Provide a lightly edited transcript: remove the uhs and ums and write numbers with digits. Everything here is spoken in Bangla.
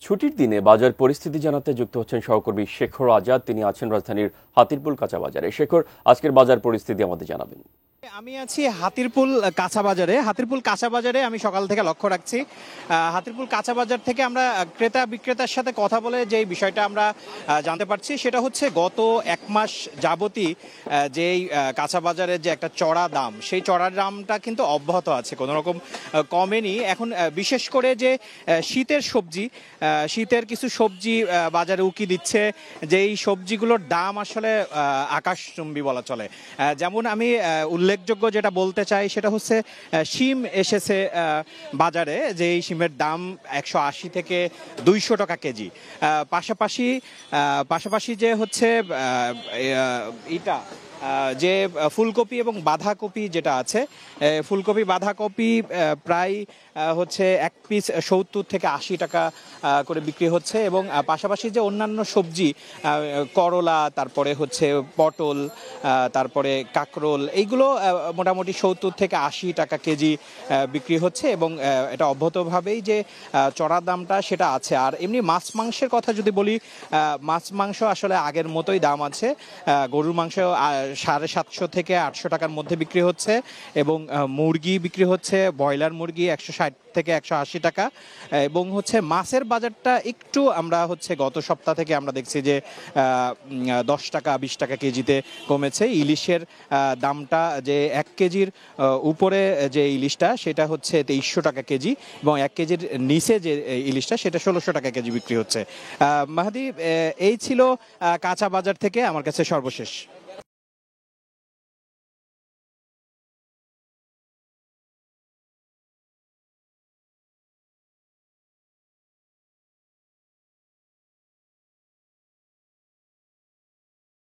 ছুটির দিনে বাজার পরিস্থিতি জানাতে যুক্ত হচ্ছেন সহকর্মী শেখর আজাদ। তিনি আছেন রাজধানীর হাতিরপুল কাঁচা বাজারে। শেখর, আজকের বাজার পরিস্থিতি আমাদের জানাবেন। আমি আছি হাতিরপুল কাঁচা বাজারে। হাতিরপুল কাঁচা বাজারে আমি সকাল থেকে লক্ষ্য রাখছি। হাতিরপুল কাঁচা বাজার থেকে আমরা ক্রেতা বিক্রেতার সাথে কথা বলে যে বিষয়টা আমরা জানতে পারছি সেটা হচ্ছে গত এক মাস যাবতই যেই কাঁচা বাজারের যে একটা চড়া দাম, সেই চড়ার দামটা কিন্তু অব্যাহত আছে, কোনো রকম কমেনি। এখন বিশেষ করে যে শীতের সবজি, শীতের কিছু সবজি বাজারে উকি দিচ্ছে, যেই সবজিগুলোর দাম আসলে আকাশচুম্বী বলা চলে। যেমন আমি উল্লেখযোগ্য যেটা বলতে চাই সেটা হচ্ছে শিম এসেছে বাজারে, যে এই শিমের দাম 180 থেকে 200 টাকা কেজি। পাশাপাশি যে হচ্ছে এটা যে ফুলকপি এবং বাঁধাকপি যেটা আছে, ফুলকপি বাঁধাকপি প্রায় হচ্ছে এক পিস 70 থেকে 80 টাকা করে বিক্রি হচ্ছে। এবং পাশাপাশি যে অন্যান্য সবজি, করলা, তারপরে হচ্ছে পটল, তারপরে কাঁকরোল, এইগুলো মোটামুটি 70 থেকে 80 টাকা কেজি বিক্রি হচ্ছে। এবং এটা অব্যাহতভাবেই যে চড়া দামটা সেটা আছে। আর এমনি মাছ মাংসের কথা যদি বলি, মাছ মাংস আসলে আগের মতোই দাম আছে। গরুর মাংস 750 থেকে 800 টাকার মধ্যে বিক্রি হচ্ছে, এবং মুরগি বিক্রি হচ্ছে, ব্রয়লার মুরগি 160 থেকে 180 টাকা। এবং হচ্ছে মাছের বাজারটা একটু আমরা হচ্ছে গত সপ্তাহ থেকে আমরা দেখছি যে 10 টাকা 20 টাকা কেজিতে কমেছে। ইলিশের দামটা যে 1 কেজির উপরে যে ইলিশটা সেটা হচ্ছে 2300 টাকা কেজি, এবং 1 কেজির নিচে যে ইলিশটা সেটা 1600 টাকা কেজি বিক্রি হচ্ছে। মাহাদি, এই ছিল কাঁচা বাজার থেকে আমার কাছে সর্বশেষ।